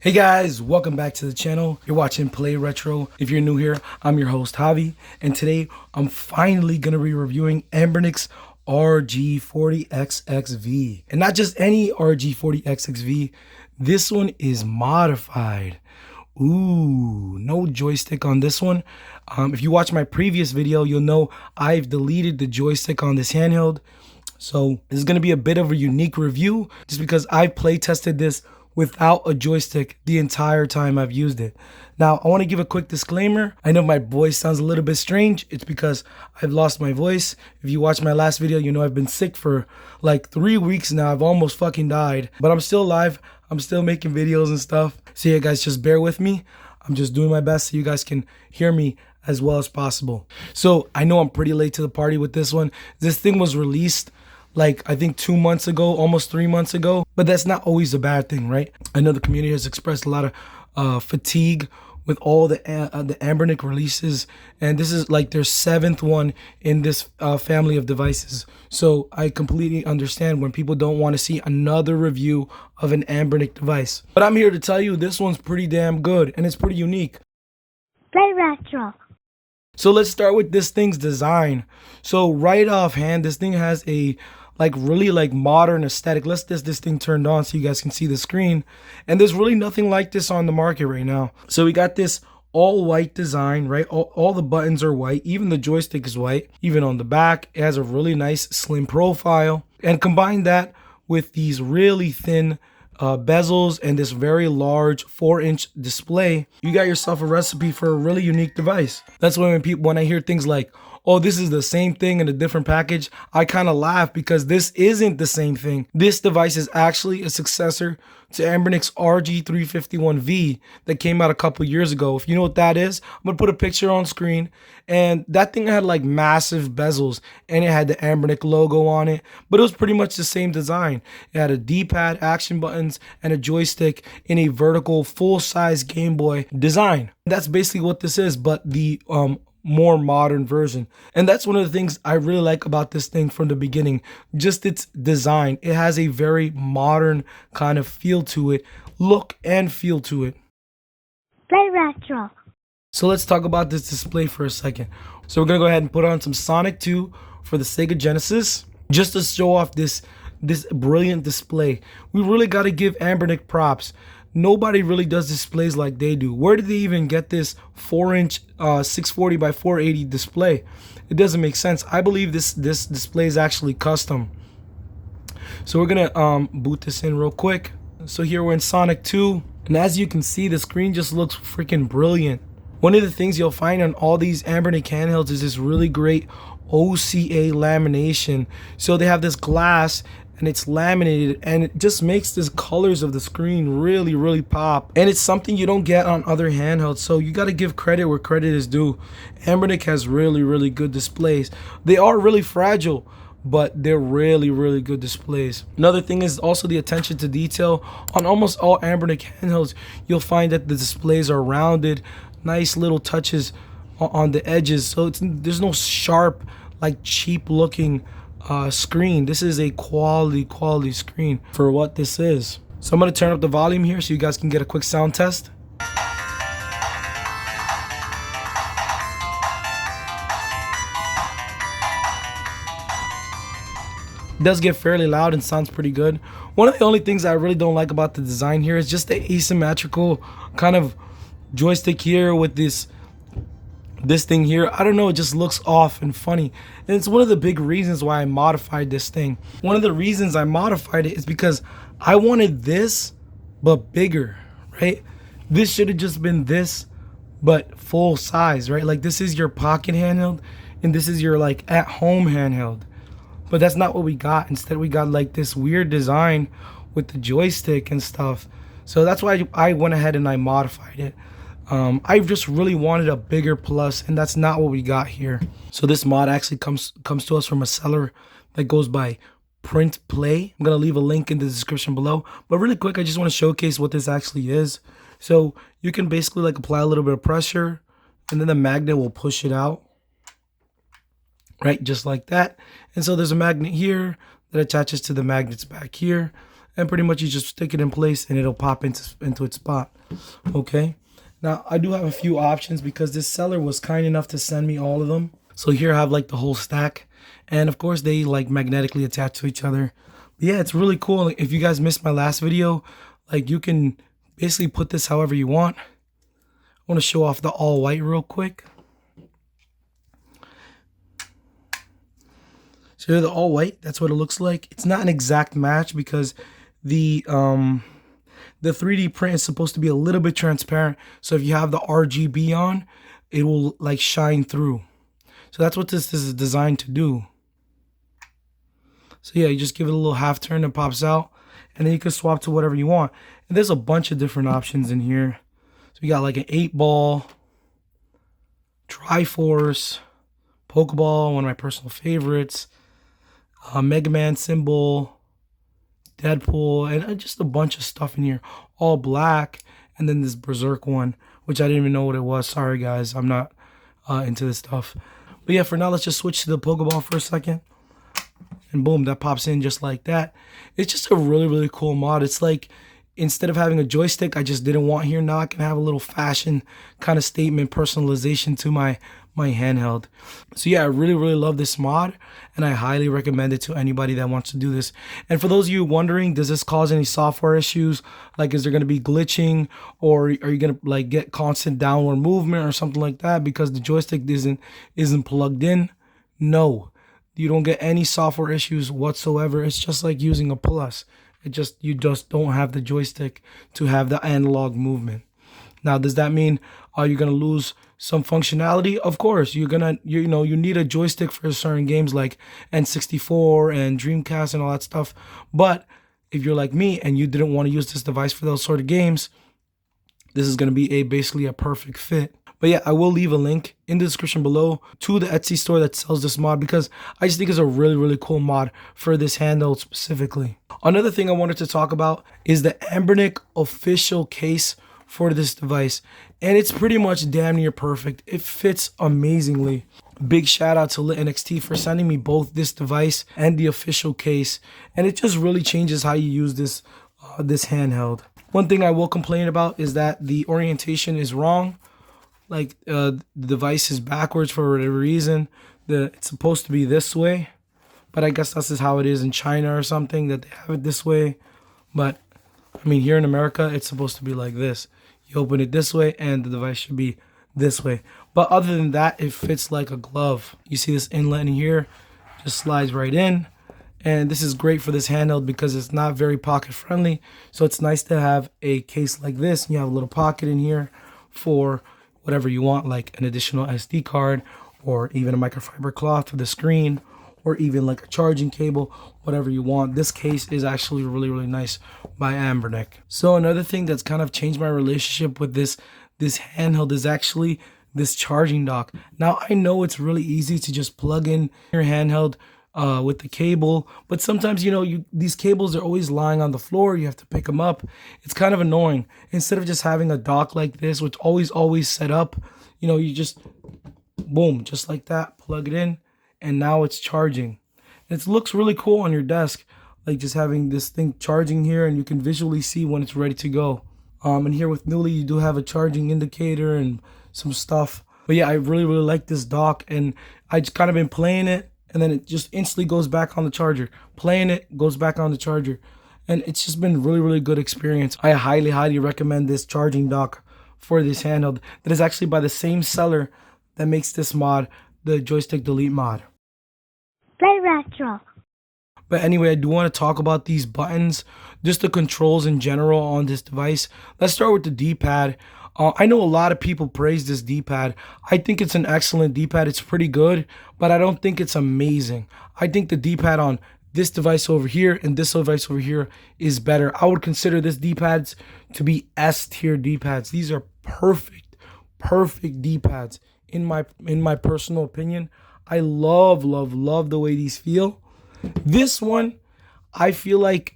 Hey guys, welcome back to the channel. You're watching Play Retro. If you're new here, I'm your host Javi, and today I'm finally gonna be reviewing Anbernic's RG40XXV. And not just any RG40XXV, this one is modified. Ooh, no joystick on this one. If you watch my previous video, you'll know I've deleted the joystick on this handheld. So this is gonna be a bit of a unique review just because I've play tested this without a joystick the entire time I've used it. Now, I want to give a quick disclaimer. I know my voice sounds a little bit strange. It's because I've lost my voice. If you watched my last video, you know I've been sick for like 3 weeks now. I've almost fucking died, but I'm still alive. I'm still making videos and stuff. So yeah, guys, just bear with me. I'm just doing my best so you guys can hear me as well as possible. So I know I'm pretty late to the party with this one. This thing was released like I think 2 months ago, almost 3 months ago, but that's not always a bad thing, right? I know the community has expressed a lot of fatigue with all the Anbernic releases, and this is like their 7th one in this family of devices. So I completely understand when people don't want to see another review of an Anbernic device. But I'm here to tell you this one's pretty damn good, and it's pretty unique. Play Retro. So let's start with this thing's design. So right offhand, this thing has a really modern aesthetic. Let's get this thing turned on so you guys can see the screen. And there's really nothing like this on the market right now. So we got this all white design, right? All the buttons are white. Even the joystick is white. Even on the back, it has a really nice slim profile. And combine that with these really thin bezels and this very large 4-inch display, you got yourself a recipe for a really unique device. That's why when I hear things like, oh, this is the same thing in a different package, I kind of laugh because this isn't the same thing. This device is actually a successor to Anbernic's RG351V that came out a couple years ago. If you know what that is, I'm gonna put a picture on screen. And that thing had like massive bezels and it had the Anbernic logo on it, but it was pretty much the same design. It had a D-pad, action buttons, and a joystick in a vertical full-size Game Boy design. That's basically what this is, but the more modern version. And that's one of the things I really like about this thing from the beginning, just its design. It has a very modern kind of feel to it, look and feel to it. Play Retro. So let's talk about this display for a second. So we're gonna go ahead and put on some Sonic 2 for the Sega Genesis just to show off this brilliant display. We really got to give Anbernic props. Nobody really does displays like they do. Where did they even get this 4-inch 640 by 480 display? It doesn't make sense. I believe this display is actually custom. So we're gonna boot this in real quick. So here we're in Sonic 2, and as you can see, the screen just looks freaking brilliant. One of the things you'll find on all these Anbernic handhelds is this really great OCA lamination. So they have this glass and it's laminated, and it just makes the colors of the screen really pop, and it's something you don't get on other handhelds. So you got to give credit where credit is due. Anbernic has really good displays. They are really fragile, but they're really good displays. Another thing is also the attention to detail. On almost all Anbernic handhelds, you'll find that the displays are rounded, nice little touches on the edges, so there's no sharp, like cheap looking screen. This is a quality screen for what this is. So I'm going to turn up the volume here so you guys can get a quick sound test. It does get fairly loud and sounds pretty good. One of the only things I really don't like about the design here is just the asymmetrical kind of joystick here with this thing here. I don't know, it just looks off and funny, and it's one of the big reasons why I modified this thing. One of the reasons I modified it is because I wanted this but bigger, right? This should have just been this but full size, right? Like this is your pocket handheld and this is your like at home handheld, but that's not what we got. Instead we got like this weird design with the joystick and stuff. So that's why I went ahead and I modified it. I just really wanted a bigger plus, and that's not what we got here. So this mod actually comes to us from a seller that goes by Print Play. I'm gonna leave a link in the description below. But really quick, I just want to showcase what this actually is. So you can basically like apply a little bit of pressure, and then the magnet will push it out, right, just like that. And so there's a magnet here that attaches to the magnets back here. and pretty much you just stick it in place and it'll pop into its spot. Okay. Now I do have a few options because this seller was kind enough to send me all of them. So here I have like the whole stack, and of course they like magnetically attach to each other. But yeah, it's really cool. Like, if you guys missed my last video, like you can basically put this however you want. I want to show off the all white real quick. So the all white, that's what it looks like. It's not an exact match because the 3D print is supposed to be a little bit transparent. So if you have the RGB on, it will like shine through. So that's what this is designed to do. So yeah, you just give it a little half turn and pops out, and then you can swap to whatever you want. And there's a bunch of different options in here. So we got like an 8-ball, Triforce, Pokeball, one of my personal favorites, Mega Man symbol, Deadpool, and just a bunch of stuff in here, all black. And then this Berserk one, which I didn't even know what it was. Sorry guys, I'm not into this stuff. But yeah, for now, let's just switch to the Pokeball for a second. And boom, that pops in just like that. It's just a really, really cool mod. It's like, instead of having a joystick I just didn't want here, now I can have a little fashion kind of statement personalization to my handheld. So yeah, I really, really love this mod, and I highly recommend it to anybody that wants to do this. And for those of you wondering, does this cause any software issues? Like, is there going to be glitching, or are you going to like get constant downward movement or something like that because the joystick isn't plugged in? No, you don't get any software issues whatsoever. It's just like using a Plus. You just don't have the joystick to have the analog movement. Now, does that mean you're gonna lose some functionality? Of course, you need a joystick for certain games like N64 and Dreamcast and all that stuff. But if you're like me and you didn't want to use this device for those sort of games, this is gonna be basically a perfect fit. But yeah, I will leave a link in the description below to the Etsy store that sells this mod because I just think it's a really, really cool mod for this handheld specifically. Another thing I wanted to talk about is the Anbernic official case for this device. And it's pretty much damn near perfect. It fits amazingly. Big shout out to Lit NXT for sending me both this device and the official case. And it just really changes how you use this handheld. One thing I will complain about is that the orientation is wrong. Like the device is backwards for whatever reason. It's supposed to be this way, but I guess that's just how it is in China or something, that they have it this way. But I mean, here in America, it's supposed to be like this. You open it this way and the device should be this way. But other than that, it fits like a glove. You see this inlet in here, just slides right in. And this is great for this handheld because it's not very pocket friendly. So it's nice to have a case like this. You have a little pocket in here for whatever you want, like an additional SD card, or even a microfiber cloth for the screen, or even like a charging cable, whatever you want. This case is actually really, really nice by Anbernic. So another thing that's kind of changed my relationship with this handheld is actually this charging dock. Now I know it's really easy to just plug in your handheld with the cable, but sometimes these cables are always lying on the floor. You have to pick them up. It's kind of annoying. Instead of just having a dock like this, which always set up, you just boom, just like that, plug it in, and now it's charging. It looks really cool on your desk, like just having this thing charging here, and you can visually see when it's ready to go. And here with Knulli, you do have a charging indicator and some stuff. But yeah, I really, really like this dock, and I just kind of been playing it, and then it just instantly goes back on the charger. Playing it, goes back on the charger. And it's just been really, really good experience. I highly, highly recommend this charging dock for this handheld. That is actually by the same seller that makes this mod, the Joystick Delete mod. Play retro. But anyway, I do want to talk about these buttons, just the controls in general on this device. Let's start with the D-pad. I know a lot of people praise this D-pad. I think it's an excellent D-pad. It's pretty good, but I don't think it's amazing. I think the D-pad on this device over here and this device over here is better. I would consider this D-pads to be S-tier D-pads. These are perfect D-pads in my personal opinion. I love the way these feel. This one, I feel like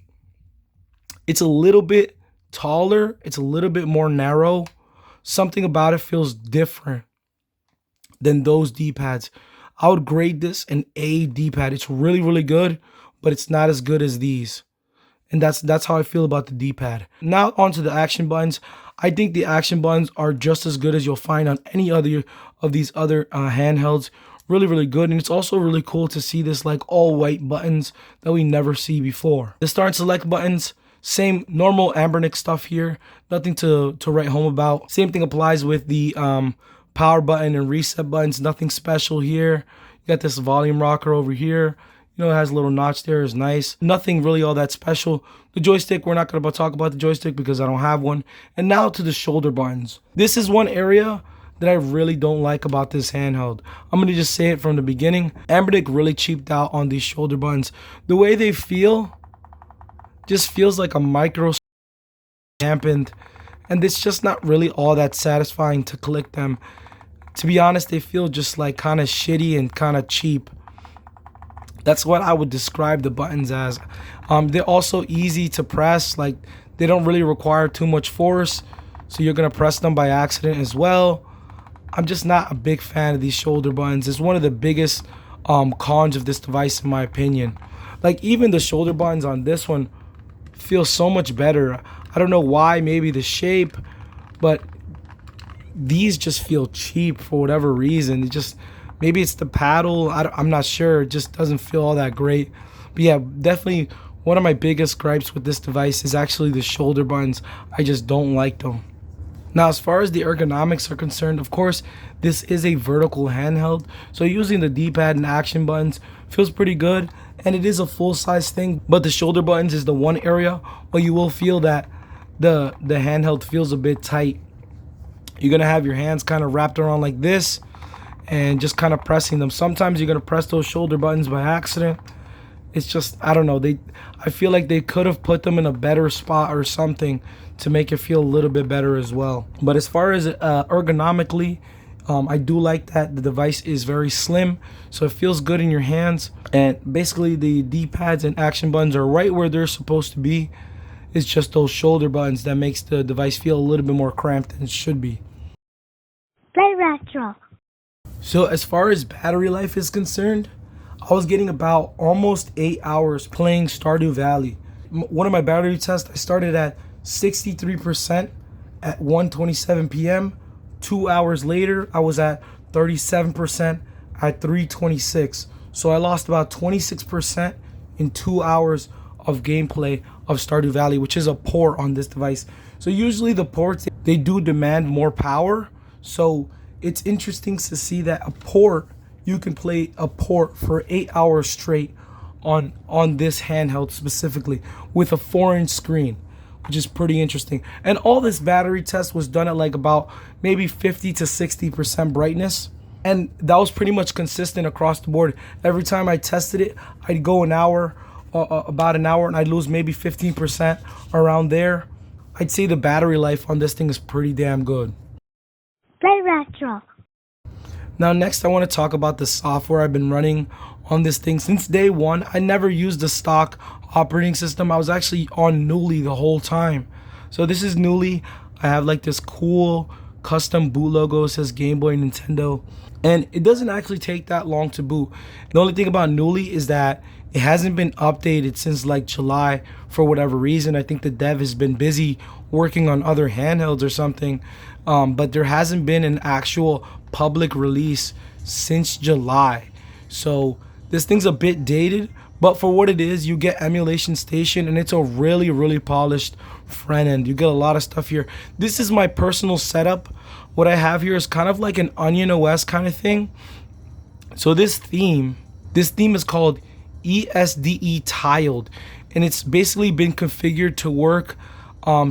it's a little bit taller. It's a little bit more narrow. Something about it feels different than those D-pads. I would grade this an A D-pad. It's really, really good, but it's not as good as these. And that's how I feel about the D-pad. Now onto the action buttons. I think the action buttons are just as good as you'll find on any other of these other handhelds. Really, really good. And it's also really cool to see this like all white buttons that we never see before. The start and select buttons, same normal Anbernic stuff here. Nothing to write home about. Same thing applies with the power button and reset buttons. Nothing special here. You got this volume rocker over here. You know, it has a little notch there. It's nice. Nothing really all that special. The joystick, we're not going to talk about the joystick because I don't have one. And now to the shoulder buttons. This is one area that I really don't like about this handheld. I'm going to just say it from the beginning. Anbernic really cheaped out on these shoulder buttons. The way they feel just feels like a micro dampened. And it's just not really all that satisfying to click them. To be honest, they feel just like kind of shitty and kind of cheap. That's what I would describe the buttons as. They're also easy to press. Like, they don't really require too much force, so you're gonna press them by accident as well. I'm just not a big fan of these shoulder buttons. It's one of the biggest cons of this device in my opinion. Like, even the shoulder buttons on this one feel so much better. I don't know why, maybe the shape, but these just feel cheap for whatever reason. It just, maybe it's the paddle. I'm not sure. It just doesn't feel all that great. But yeah, definitely one of my biggest gripes with this device is actually the shoulder buttons. I just don't like them. Now, as far as the ergonomics are concerned, of course, this is a vertical handheld. So using the D-pad and action buttons feels pretty good. And it is a full-size thing. But the shoulder buttons is the one area where you will feel that the handheld feels a bit tight. You're going to have your hands kind of wrapped around like this and just kind of pressing them. Sometimes you're going to press those shoulder buttons by accident. It's just, I don't know. I feel like they could have put them in a better spot or something to make it feel a little bit better as well. But as far as ergonomically, I do like that the device is very slim, so it feels good in your hands. And basically the D-pads and action buttons are right where they're supposed to be. It's just those shoulder buttons that makes the device feel a little bit more cramped than it should be. Play retro. So as far as battery life is concerned, I was getting about almost 8 hours playing Stardew Valley. One of my battery tests, I started at 63% at 1:27 p.m. 2 hours later, I was at 37% at 3:26. So I lost about 26% in 2 hours of gameplay of Stardew Valley, which is a port on this device. So usually the ports, they do demand more power. So it's interesting to see that a port, you can play a port for 8 hours straight on this handheld specifically with a 4-inch screen, which is pretty interesting. And all this battery test was done at like about maybe 50 to 60% brightness. And that was pretty much consistent across the board. Every time I tested it, I'd go an hour, about an hour, and I'd lose maybe 15% around there. I'd say the battery life on this thing is pretty damn good. Play retro. Now next I want to talk about the software I've been running on this thing since day one. I never used the stock operating system. I was actually on Knulli the whole time. So this is Knulli. I have like this cool custom boot logo. It says Game Boy Nintendo. And it doesn't actually take that long to boot. The only thing about Knulli is that it hasn't been updated since like July for whatever reason. I think the dev has been busy working on other handhelds or something. But there hasn't been an actual public release since July. So this thing's a bit dated, but for what it is, you get Emulation Station, and it's a really, really polished front end. You get a lot of stuff here. This is my personal setup. What I have here is kind of like an Onion OS kind of thing. So this theme is called ESDE Tiled, and it's basically been configured to work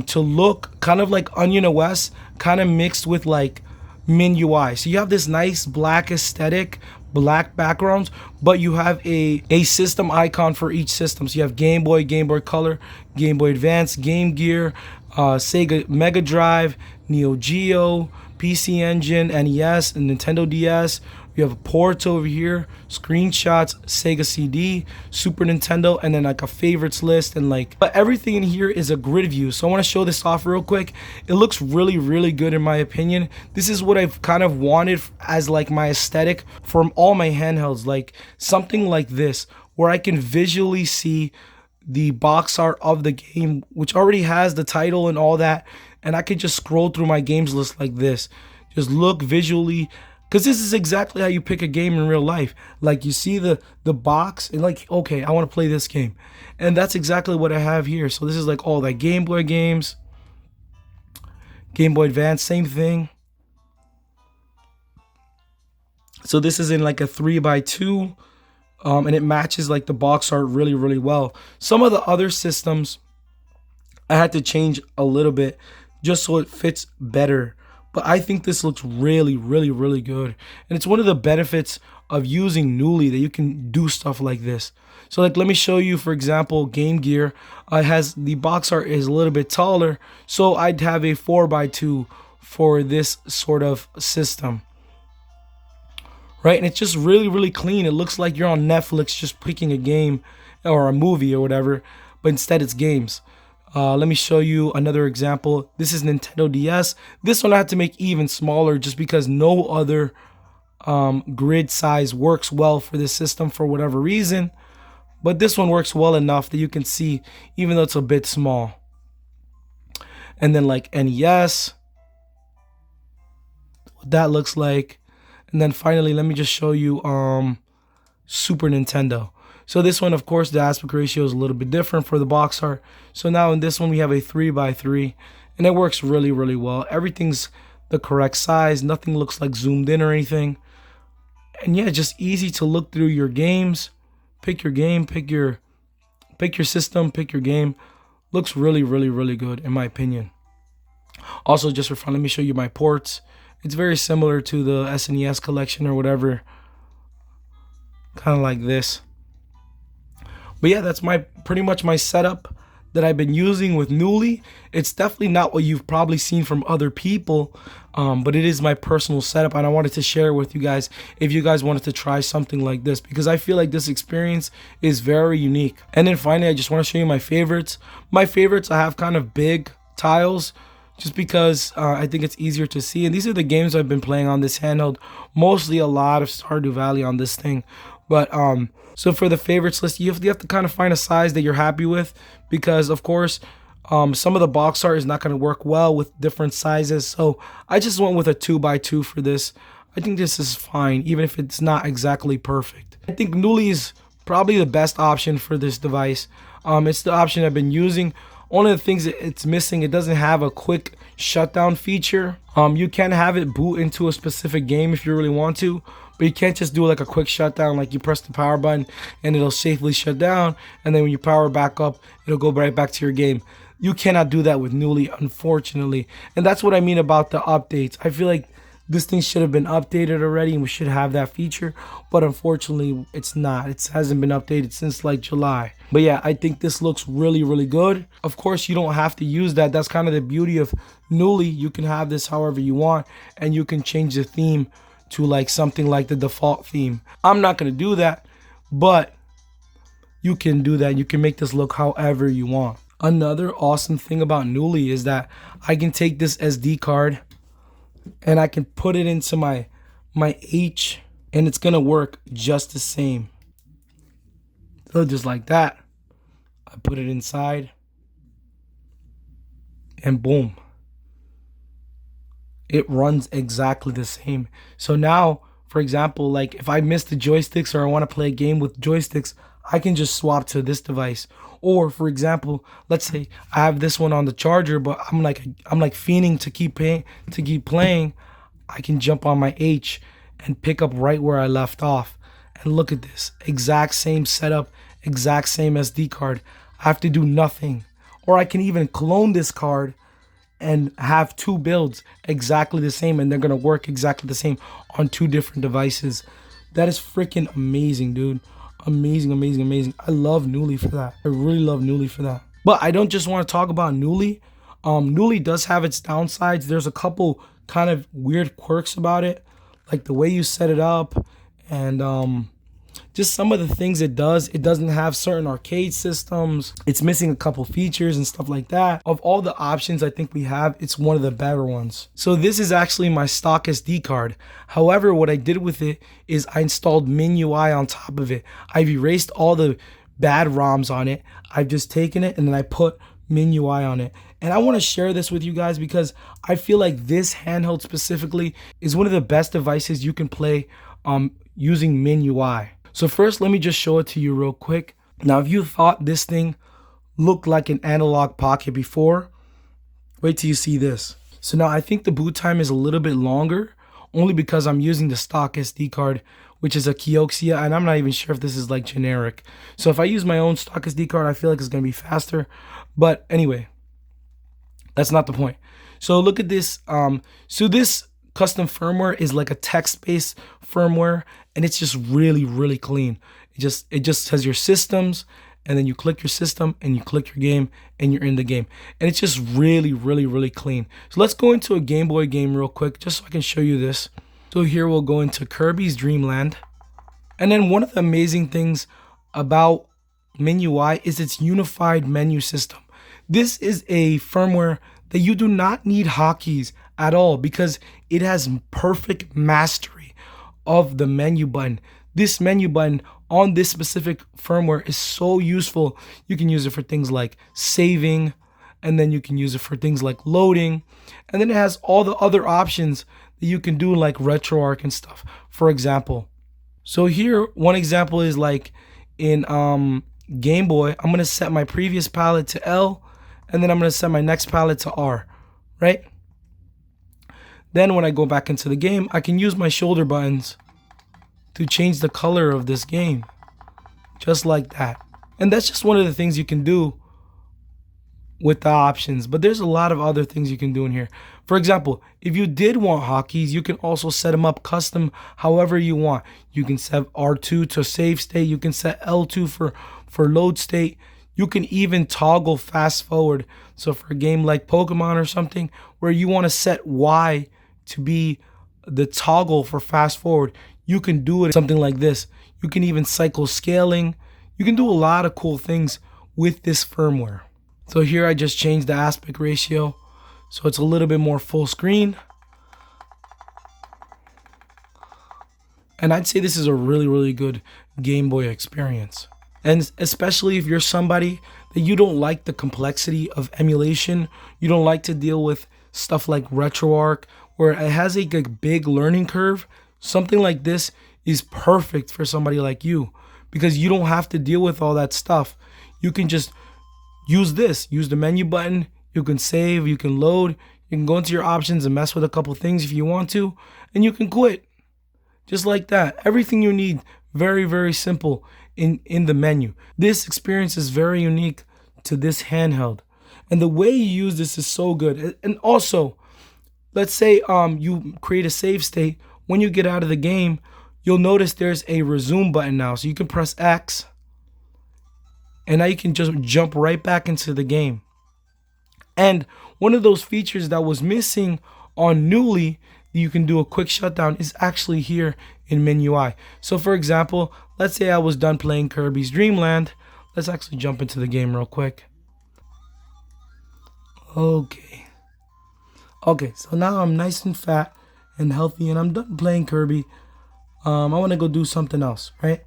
to look kind of like Onion OS, kind of mixed with like Min UI. So you have this nice black aesthetic, black backgrounds, but you have a system icon for each system. So you have Game Boy, Game Boy Color, Game Boy Advance, Game Gear, Sega Mega Drive, Neo Geo, PC Engine, NES, and Nintendo DS. You have ports over here, screenshots, Sega CD, Super Nintendo, and then like a favorites list, and like, but everything in here is a grid view. So I want to show this off real quick. It looks really, really good in my opinion. This is what I've kind of wanted as like my aesthetic from all my handhelds, like something like this, where I can visually see the box art of the game, which already has the title and all that, and I could just scroll through my games list like this. Just look visually, because this is exactly how you pick a game in real life. Like, you see the box and like, okay, I want to play this game. And that's exactly what I have here. So this is like all that Game Boy games. Game Boy Advance, same thing. So this is in like a 3x2. And it matches like the box art really, really well. Some of the other systems I had to change a little bit just so it fits better. But I think this looks really, really, really good. And it's one of the benefits of using Knulli, that you can do stuff like this. So like, let me show you, for example, Game Gear. Has the box art is a little bit taller. So I'd have a 4x2 for this sort of system. Right? And it's just really, really clean. It looks like you're on Netflix just picking a game or a movie or whatever. But instead it's games. Let me show you another example. This is Nintendo DS. This one I had to make even smaller just because no other grid size works well for this system for whatever reason. But this one works well enough that you can see, even though it's a bit small. And then like NES, what that looks like. And then finally, let me just show you Super Nintendo. So this one, of course, the aspect ratio is a little bit different for the box art. So now in this one, we have a 3x3, and it works really, really well. Everything's the correct size. Nothing looks like zoomed in or anything. And yeah, just easy to look through your games. Pick your game, pick your system, pick your game. Looks really, really, really good in my opinion. Also, just for fun, let me show you my ports. It's very similar to the SNES collection or whatever. Kind of like this. But yeah, that's pretty much my setup that I've been using with Knulli. It's definitely not what you've probably seen from other people, but it is my personal setup, and I wanted to share with you guys if you guys wanted to try something like this, because I feel like this experience is very unique. And then finally, I just want to show you my favorites. My favorites, I have kind of big tiles, just because I think it's easier to see. And these are the games I've been playing on this handheld. Mostly a lot of Stardew Valley on this thing. But so for the favorites list, you have to kind of find a size that you're happy with, because of course some of the box art is not going to work well with different sizes. So I just went with a 2x2 for this. I think this is fine, even if it's not exactly perfect. I think Knulli is probably the best option for this device. It's the option I've been using. One of the things that it's missing, it doesn't have a quick shutdown feature. You can have it boot into a specific game if you really want to, but you can't just do like a quick shutdown, like you press the power button and it'll safely shut down, and then when you power back up, it'll go right back to your game. You cannot do that with Knulli, unfortunately. And that's what I mean about the updates. I feel like this thing should have been updated already and we should have that feature, but unfortunately it's not. It hasn't been updated since like July. But yeah, I think this looks really, really good. Of course, you don't have to use that. That's kind of the beauty of Knulli. You can have this however you want, and you can change the theme to like something like the default theme. I'm not going to do that, but you can do that. You can make this look however you want. Another awesome thing about Knulli is that I can take this SD card and I can put it into my H, and it's going to work just the same. So just like that, I put it inside, and boom, it runs exactly the same. So now, for example, like if I miss the joysticks or I want to play a game with joysticks, I can just swap to this device. Or for example, let's say I have this one on the charger, but I'm like fiending to keep playing. I can jump on my H and pick up right where I left off. And look at this, exact same setup, exact same SD card. I have to do nothing. Or I can even clone this card and have two builds exactly the same, and they're gonna work exactly the same on two different devices. That is freaking amazing, dude. Amazing, amazing, amazing. I love Knulli for that. I really love Knulli for that. But I don't just want to talk about Knulli. Knulli does have its downsides. There's a couple kind of weird quirks about it, like the way you set it up, and just some of the things it does. It doesn't have certain arcade systems. It's missing a couple features and stuff like that. Of all the options I think we have, it's one of the better ones. So this is actually my stock SD card. However, what I did with it is I installed MinUI on top of it. I've erased all the bad ROMs on it. I've just taken it and then I put MinUI on it. And I want to share this with you guys because I feel like this handheld specifically is one of the best devices you can play using MinUI. So first, let me just show it to you real quick. Now, if you thought this thing looked like an analog pocket before, wait till you see this. So now I think the boot time is a little bit longer, only because I'm using the stock SD card, which is a Kioxia, and I'm not even sure if this is like generic. So if I use my own stock SD card, I feel like it's gonna be faster. But anyway, that's not the point. So look at this. So this custom firmware is like a text-based firmware, and it's just really, really clean. It just has your systems, and then you click your system and you click your game and you're in the game. And it's just really, really, really clean. So let's go into a Game Boy game real quick just so I can show you this. So here we'll go into Kirby's Dream Land. And then one of the amazing things about MinUI is its unified menu system. This is a firmware that you do not need hotkeys at all because it has perfect mastery of the menu button. This menu button on this specific firmware is so useful. You can use it for things like saving, and then you can use it for things like loading, and then it has all the other options that you can do like RetroArch and stuff, for example. So here, one example is like in Game Boy, I'm going to set my previous palette to L, and then I'm going to set my next palette to R, right? Then when I go back into the game, I can use my shoulder buttons to change the color of this game, just like that. And that's just one of the things you can do with the options, but there's a lot of other things you can do in here. For example, if you did want hotkeys, you can also set them up custom however you want. You can set R2 to save state, you can set L2 for load state, you can even toggle fast forward. So for a game like Pokemon or something where you want to set Y to be the toggle for fast forward, you can do it something like this. You can even cycle scaling. You can do a lot of cool things with this firmware. So here I just changed the aspect ratio so it's a little bit more full screen. And I'd say this is a really, really good Game Boy experience. And especially if you're somebody that you don't like the complexity of emulation, you don't like to deal with stuff like RetroArch, where it has a big learning curve, something like this is perfect for somebody like you because you don't have to deal with all that stuff. You can just use the menu button, you can save, you can load, you can go into your options and mess with a couple things if you want to, and you can quit. Just like that. Everything you need, very, very simple in the menu. This experience is very unique to this handheld. And the way you use this is so good. And also, let's say you create a save state. When you get out of the game, you'll notice there's a resume button now. So you can press X, and now you can just jump right back into the game. And one of those features that was missing on Knulli, you can do a quick shutdown, is actually here in MinUI. So for example, let's say I was done playing Kirby's Dream Land. Let's actually jump into the game real quick. Okay, so now I'm nice and fat and healthy and I'm done playing Kirby. I want to go do something else, right?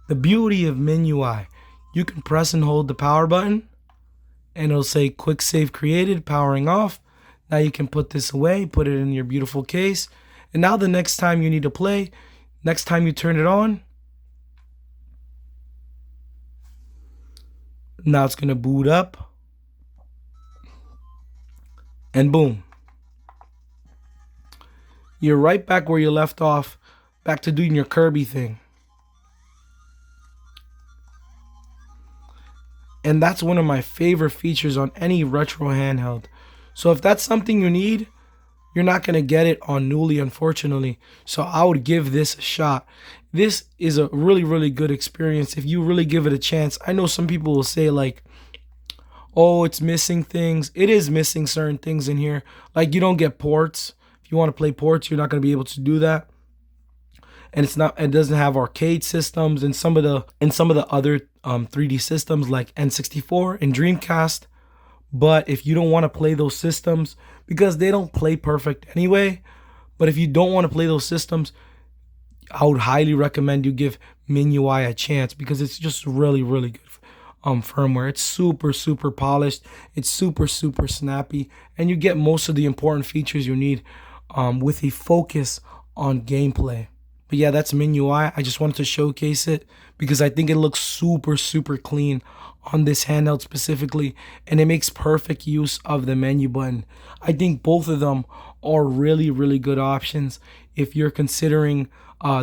The beauty of MinUI, you can press and hold the power button and it'll say quick save created, powering off. Now you can put this away, put it in your beautiful case. And now the next time you need to play, next time you turn it on, now it's going to boot up. And boom. You're right back where you left off, back to doing your Kirby thing. And that's one of my favorite features on any retro handheld. So if that's something you need, you're not going to get it on Knulli, unfortunately. So I would give this a shot. This is a really, really good experience if you really give it a chance. I know some people will say like, oh, it's missing things. It is missing certain things in here. Like you don't get ports. If you want to play ports, you're not going to be able to do that. And it doesn't have arcade systems and some of the other 3D systems like N64 and Dreamcast. But if you don't want to play those systems, because they don't play perfect anyway, but if you don't want to play those systems, I would highly recommend you give MIUI a chance because it's just really, really good firmware. It's super polished. It's super snappy, and you get most of the important features you need with a focus on gameplay. But yeah, that's MIUI. I just wanted to showcase it because I think it looks super clean on this handheld specifically, and it makes perfect use of the menu button. I think both of them are really good options. If you're considering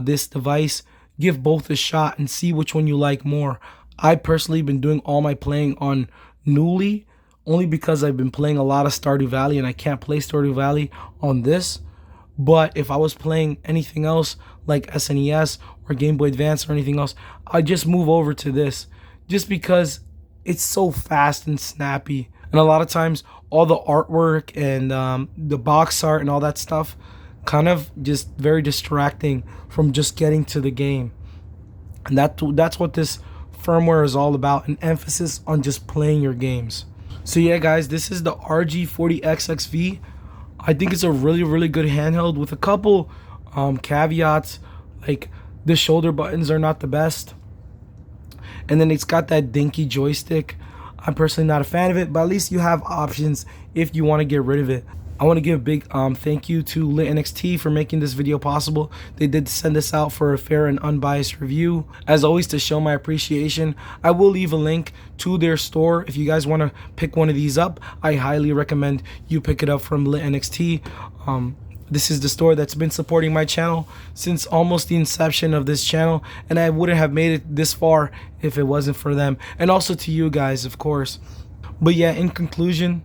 this device, give both a shot and see which one you like more. I personally been doing all my playing on Knulli only because I've been playing a lot of Stardew Valley and I can't play Stardew Valley on this. But if I was playing anything else like SNES or Game Boy Advance or anything else, I'd just move over to this just because it's so fast and snappy. And a lot of times all the artwork and the box art and all that stuff kind of just very distracting from just getting to the game. And that's what this firmware is all about, an emphasis on just playing your games. So yeah guys, this is the RG40XXV. I think it's a really good handheld with a couple caveats, like the shoulder buttons are not the best, and then it's got that dinky joystick. I'm personally not a fan of it, but at least you have options if you want to get rid of it. I want to give a big thank you to LitNXT for making this video possible. They did send this out for a fair and unbiased review. As always, to show my appreciation, I will leave a link to their store. If you guys want to pick one of these up, I highly recommend you pick it up from LitNXT. This is the store that's been supporting my channel since almost the inception of this channel, and I wouldn't have made it this far if it wasn't for them. And also to you guys, of course. But yeah, in conclusion,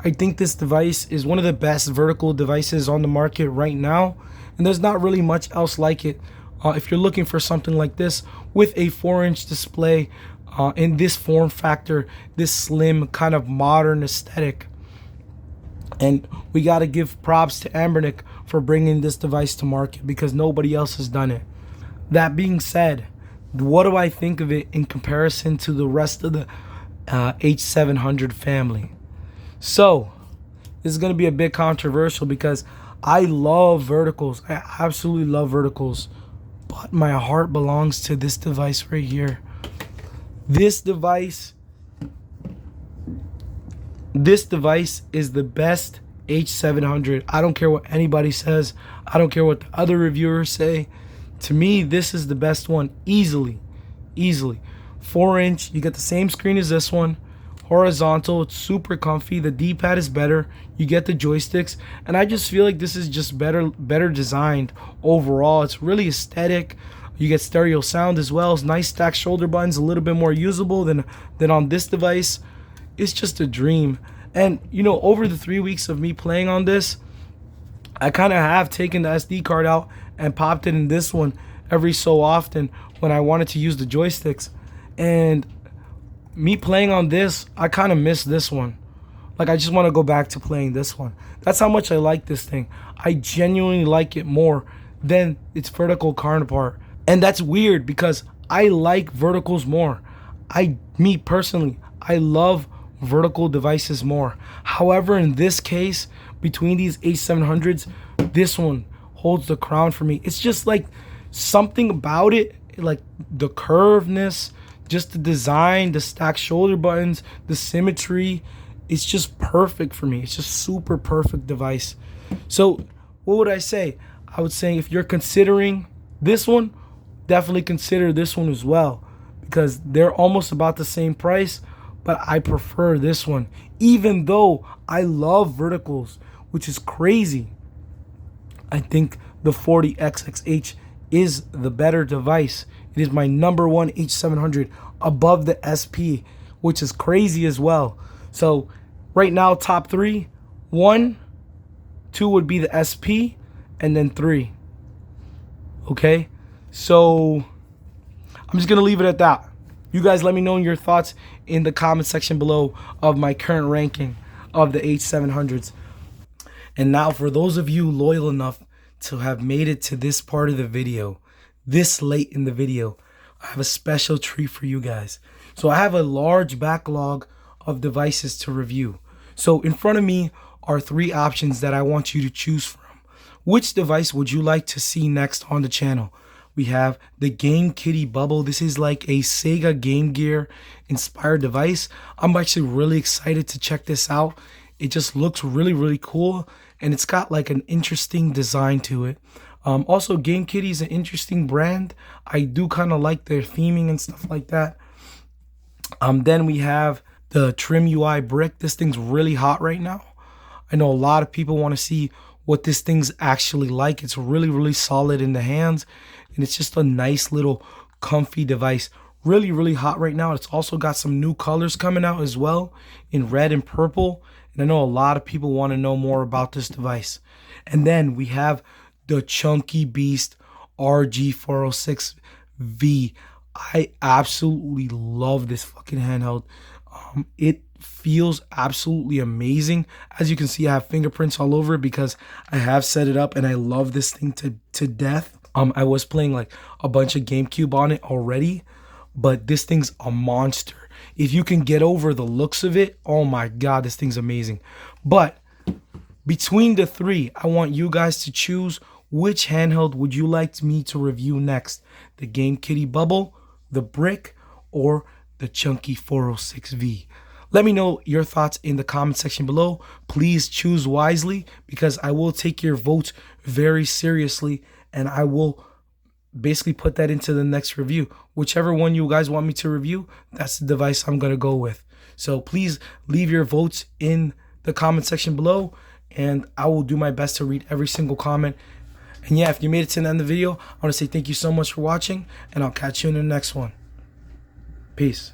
I think this device is one of the best vertical devices on the market right now, and there's not really much else like it. If you're looking for something like this with a 4-inch display in this form factor, this slim kind of modern aesthetic. And we got to give props to Anbernic for bringing this device to market because nobody else has done it. That being said, what do I think of it in comparison to the rest of the H700 family? So, this is going to be a bit controversial because I love verticals. I absolutely love verticals. But my heart belongs to this device right here. This device is the best H700. I don't care what anybody says. I don't care what the other reviewers say. To me, this is the best one. Easily. 4-inch. You get the same screen as this one. Horizontal, it's super comfy. The D-pad is better. You get the joysticks, and I just feel like this is just better designed overall. It's really aesthetic. You get stereo sound as well. It's nice stacked shoulder buttons, a little bit more usable than on this device. It's just a dream. And you know, over the 3 weeks of me playing on this, I kind of have taken the SD card out and popped it in this one every so often when I wanted to use the joysticks. And me playing on this, I kind of miss this one. Like, I just want to go back to playing this one. That's how much I like this thing. I genuinely like it more than its vertical counterpart. And that's weird because I like verticals more. Me personally, I love vertical devices more. However, in this case, between these H700s, this one holds the crown for me. It's just like something about it, like the curvedness, just the design, the stacked shoulder buttons, the symmetry. It's just perfect for me. It's just super perfect device. So what would I say? I would say if you're considering this one, definitely consider this one as well, because they're almost about the same price, but I prefer this one, even though I love verticals, which is crazy. I think the 40XXH is the better device. It is my #1 H700 above the SP, which is crazy as well. So right now, top 3, 1, 2 would be the SP, and then 3. Okay, so I'm just gonna leave it at that. You guys let me know your thoughts in the comment section below of my current ranking of the H700s. And now, for those of you loyal enough to have made it to this part of the video, this late in the video, I have a special treat for you guys. So I have a large backlog of devices to review. So in front of me are 3 options that I want you to choose from. Which device would you like to see next on the channel? we have the Game Kitty Bubble. This is like a Sega Game Gear inspired device. I'm actually really excited to check this out. It just looks really, really cool, and it's got like an interesting design to it. Also, Game Kitty is an interesting brand. I do kind of like their theming and stuff like that. Then we have the Trim UI brick. This thing's really hot right now. I know a lot of people want to see what this thing's actually like. It's really, really solid in the hands, and it's just a nice little comfy device. Really, really hot right now. It's also got some new colors coming out as well in red and purple, and I know a lot of people want to know more about this device. And then we have the Chunky Beast RG40XXV. I absolutely love this fucking handheld. It feels absolutely amazing. As you can see, I have fingerprints all over it because I have set it up, and I love this thing to death. I was playing like a bunch of GameCube on it already, but this thing's a monster. If you can get over the looks of it, oh my god, this thing's amazing. But between the three, I want you guys to choose which handheld would you like me to review next. The Game Kitty Bubble, the Brick, or the Chunky 406V. Let me know your thoughts in the comment section below. Please choose wisely, because I will take your votes very seriously, and I will basically put that into the next review. Whichever one you guys want me to review, that's the device I'm going to go with. So please leave your votes in the comment section below, and I will do my best to read every single comment. And yeah, if you made it to the end of the video, I want to say thank you so much for watching, and I'll catch you in the next one. Peace.